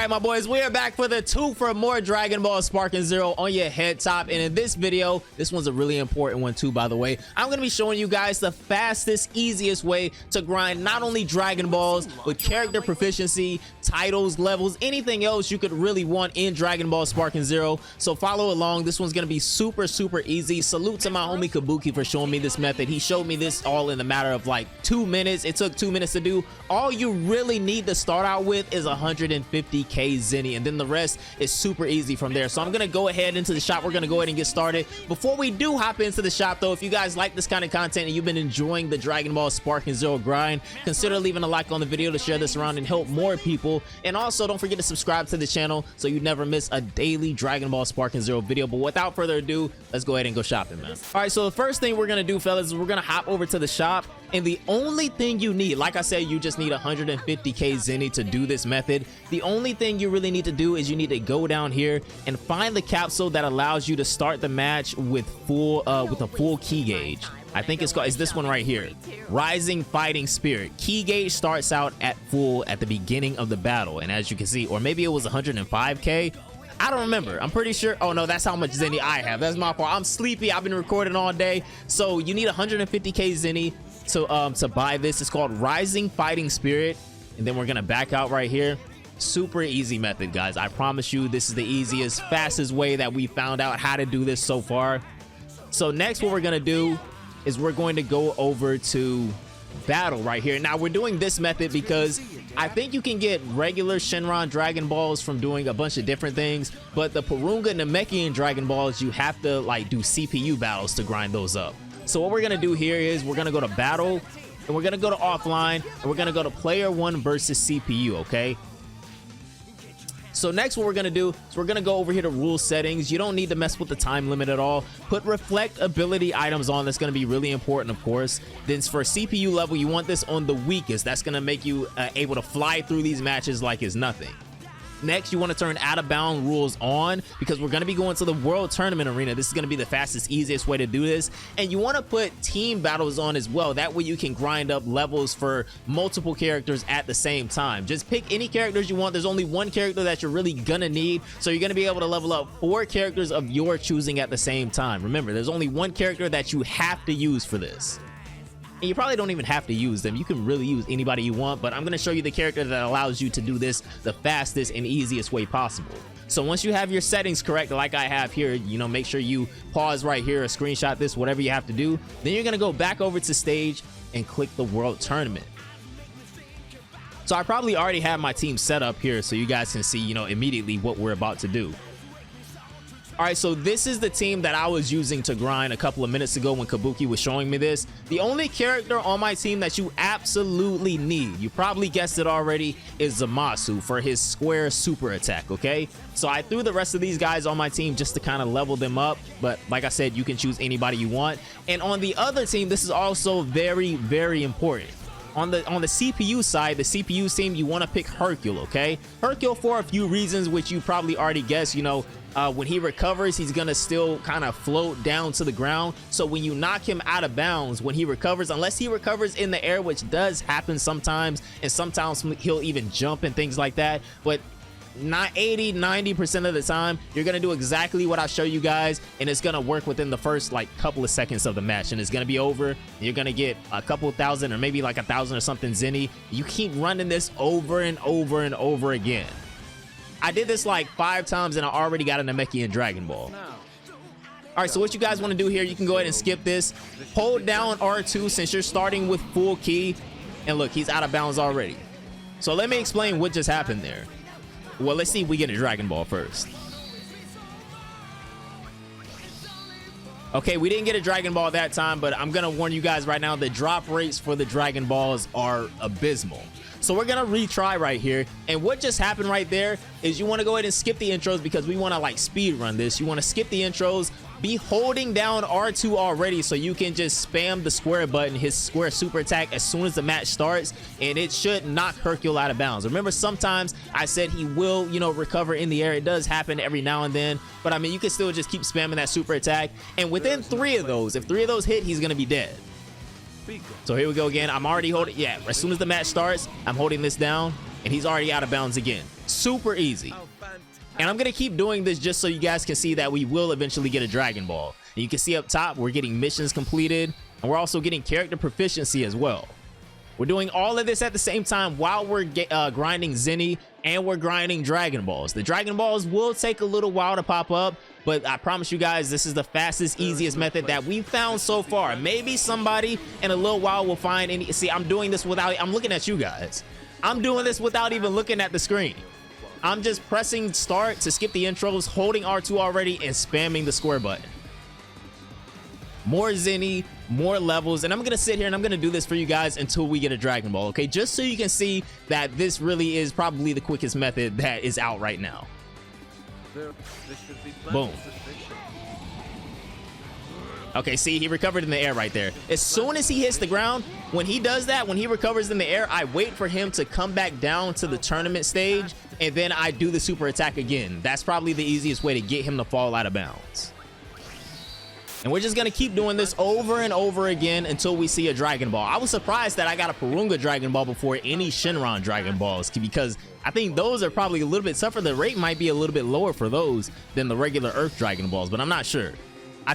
right, my boys, we are back for the 2 for more Dragon Ball Sparking Zero on your head top. And in this video, this one's a really important one too, by the way. I'm going to be showing you guys the fastest, easiest way to grind not only Dragon Balls, but character proficiency, titles, levels, anything else you could really want in Dragon Ball Sparking Zero. So follow along. This one's going to be super easy. Salute to my homie Kabuki for showing me this method. He showed me this all in a matter of like 2 minutes. It took 2 minutes to do. All you really need to start out with is 150k Zeni, and then the rest is super easy from there. So I'm gonna go ahead into the shop. We're gonna go ahead and get started. Before we do hop into the shop though, if you guys like this kind of content and you've been enjoying the Dragon Ball Sparking Zero grind, consider leaving a like on the video to share this around and help more people. And also don't forget to subscribe to the channel so you never miss a daily Dragon Ball Sparking Zero video. But without further ado, let's go ahead and go shopping, man. All right, so the first thing we're gonna do, fellas, is we're gonna hop over to the shop. And the only thing you need, like I said, you just need 150k Zeni to do this method. The only thing you really need to do is you need to go down here and find the capsule that allows you to start the match with a full key gauge. I think it's this one right here, Rising Fighting Spirit. Key gauge starts out at full at the beginning of the battle, and as you can see, or maybe it was 105k. I don't remember. I'm pretty sure. Oh no, that's how much Zeni I have. That's my fault. I'm sleepy. I've been recording all day. So you need 150k Zeni to buy this. It's called Rising Fighting Spirit, and then we're gonna back out right here. Super easy method, guys. I promise you, this is the easiest, fastest way that we found out how to do this so far. So next, what we're gonna do is we're going to go over to battle right here. Now we're doing this method because I think you can get regular Shenron Dragon Balls from doing a bunch of different things, but the Porunga Namekian Dragon Balls, you have to like do CPU battles to grind those up. So what we're gonna do here is we're gonna go to battle, and we're gonna go to offline, and we're gonna go to player 1 versus CPU, okay? So next, what we're gonna do is we're gonna go over here to rule settings. You don't need to mess with the time limit at all. Put reflect ability items on. That's gonna be really important, of course. Then for CPU level, you want this on the weakest. That's gonna make you able to fly through these matches like it's nothing. Next, you want to turn out of bound rules on because we're going to be going to the world tournament arena. This is going to be the fastest, easiest way to do this. And you want to put team battles on as well. That way you can grind up levels for multiple characters at the same time. Just pick any characters you want. There's only one character that you're really going to need. So you're going to be able to level up 4 characters of your choosing at the same time. Remember, there's only one character that you have to use for this. And you probably don't even have to use them. You can really use anybody you want, but I'm going to show you the character that allows you to do this the fastest and easiest way possible. So once you have your settings correct, like I have here, you know, make sure you pause right here or screenshot this, whatever you have to do. Then you're going to go back over to stage and click the world tournament. So I probably already have my team set up here so you guys can see, you know, immediately what we're about to do. All right, so this is the team that I was using to grind a couple of minutes ago when Kabuki was showing me this. The only character on my team that you absolutely need, you probably guessed it already, is Zamasu for his square super attack, okay? So I threw the rest of these guys on my team just to kind of level them up, but like I said, you can choose anybody you want. And on the other team, this is also very important. On the CPU side, the CPU team, you want to pick Hercule, okay? Hercule for a few reasons, which you probably already guessed. You know, when he recovers, he's gonna still kind of float down to the ground. So when you knock him out of bounds, when he recovers, unless he recovers in the air, which does happen sometimes, and sometimes he'll even jump and things like that, but not 80-90% of the time you're gonna do exactly what I show you guys, and it's gonna work within the first like couple of seconds of the match, and it's gonna be over, and you're gonna get a couple thousand or maybe like 1,000 or something Zeni. You keep running this over and over again. I did this like 5 times and I already got a Namekian Dragon Ball. All right, so what you guys want to do here, you can go ahead and skip this. Hold down R2 since you're starting with full key, and look, he's out of bounds already. So let me explain what just happened there. Well, let's see if we get a Dragon Ball first. Okay, we didn't get a Dragon Ball that time, but I'm gonna warn you guys right now, the drop rates for the Dragon Balls are abysmal. So we're gonna retry right here, and what just happened right there is you want to go ahead and skip the intros because we want to like speed run this. You want to skip the intros, be holding down R2 already so you can just spam the square button, his square super attack, as soon as the match starts, and it should knock Hercule out of bounds. Remember, sometimes I said he will, you know, recover in the air. It does happen every now and then, but I mean, you can still just keep spamming that super attack, and within 3 of those, if 3 of those hit, he's gonna be dead. So here we go again. I'm already holding, yeah, as soon as the match starts, I'm holding this down. and he's already out of bounds again. Super easy. And I'm gonna keep doing this just so you guys can see that we will eventually get a Dragon Ball. And you can see up top, we're getting missions completed, and we're also getting character proficiency as well. We're doing all of this at the same time while we're grinding Zeni and we're grinding Dragon Balls. The Dragon Balls will take a little while to pop up, but I promise you guys, this is the fastest, easiest method that we've found so far. Maybe somebody in a little while will find any. See, I'm doing this without, I'm looking at you guys. I'm doing this without even looking at the screen. I'm just pressing start to skip the intros, holding R2 already, and spamming the square button. More Zeni, more levels, and I'm gonna sit here and I'm gonna do this for you guys until we get a Dragon Ball, okay? Just so you can see that this really is probably the quickest method that is out right now. Boom. Okay, see, he recovered in the air right there. As soon as he hits the ground, when he does that, when he recovers in the air, I wait for him to come back down to the tournament stage, and then I do the super attack again. That's probably the easiest way to get him to fall out of bounds. And we're just gonna keep doing this over and over again until we see a Dragon Ball. I was surprised that I got a Porunga Dragon Ball before any Shenron Dragon Balls, because I think those are probably a little bit tougher. The rate might be a little bit lower for those than the regular Earth Dragon Balls, but I'm not sure. I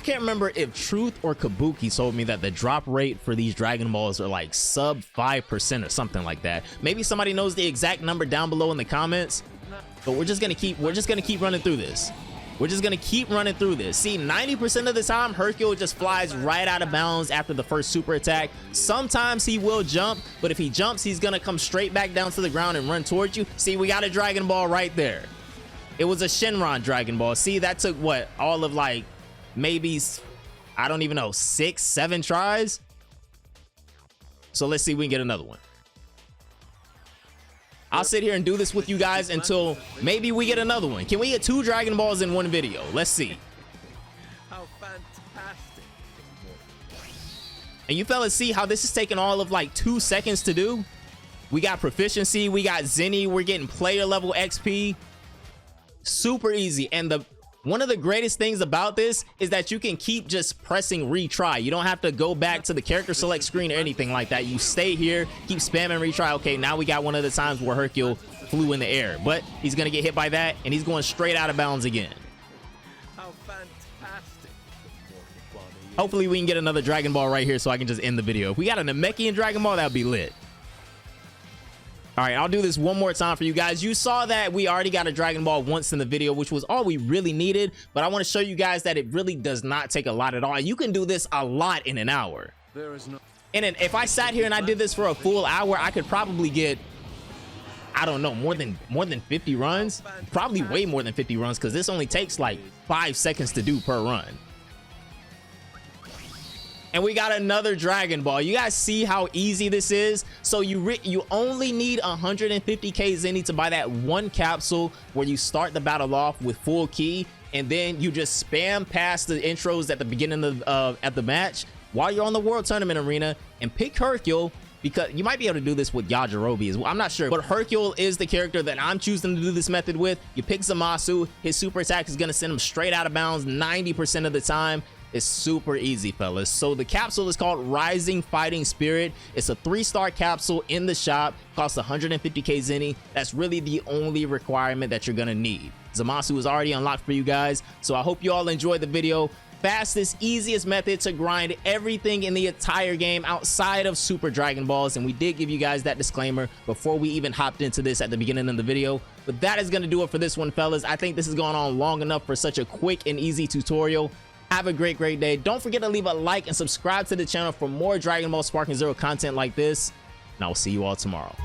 can't remember if Truth or Kabuki told me that the drop rate for these Dragon Balls are like sub 5% or something like that. Maybe somebody knows the exact number down below in the comments, but we're just gonna keep running through this. We're just gonna keep running through this. See, 90% of the time, Hercule just flies right out of bounds after the first super attack. Sometimes he will jump, but if he jumps, he's gonna come straight back down to the ground and run towards you. See, we got a Dragon Ball right there. It was a Shenron Dragon Ball. See, that took what, all of like maybe, I don't even know, 6, 7 tries. So let's see if we can get another one. I'll sit here and do this with you guys until maybe we get another one. Can we get 2 Dragon Balls in one video? Let's see. How fantastic. And you fellas see how this is taking all of like 2 seconds to do? We got proficiency, we got Zeni, we're getting player level XP. Super easy. And one of the greatest things about this is that you can keep just pressing retry. You don't have to go back to the character select screen or anything like that. You stay here, keep spamming retry. Okay, now we got one of the times where Hercule flew in the air, but he's gonna get hit by that and he's going straight out of bounds again. How fantastic. Hopefully we can get another Dragon Ball right here so I can just end the video. If we got a Namekian Dragon Ball, that would be lit. All right, I'll do this one more time for you guys. You saw that we already got a Dragon Ball once in the video, which was all we really needed, but I want to show you guys that it really does not take a lot at all. And you can do this a lot in an hour. There is no. And then if I sat here and I did this for a full hour, I could probably get, I don't know, more than 50 runs. Probably way more than 50 runs, because this only takes like 5 seconds to do per run. And we got another Dragon Ball. You guys see how easy this is? So you only need 150k Zeni to buy that one capsule where you start the battle off with full ki, and then you just spam past the intros at the beginning of at the match while you're on the World Tournament Arena and pick Hercule, because you might be able to do this with Yajirobe as well. I'm not sure, but Hercule is the character that I'm choosing to do this method with. You pick Zamasu, his super attack is going to send him straight out of bounds 90% of the time. It's super easy, fellas. So the capsule is called Rising Fighting Spirit. It's a 3-star capsule in the shop, costs 150k Zeni. That's really the only requirement that you're gonna need. Zamasu is already unlocked for you guys, so I hope you all enjoyed the video. Fastest, easiest method to grind everything in the entire game outside of Super Dragon Balls, and we did give you guys that disclaimer before we even hopped into this at the beginning of the video. But that is gonna do it for this one, fellas. I think this has gone on long enough for such a quick and easy tutorial. Have a great day. Don't forget to leave a like and subscribe to the channel for more Dragon Ball Sparking Zero content like this, and I will see you all tomorrow.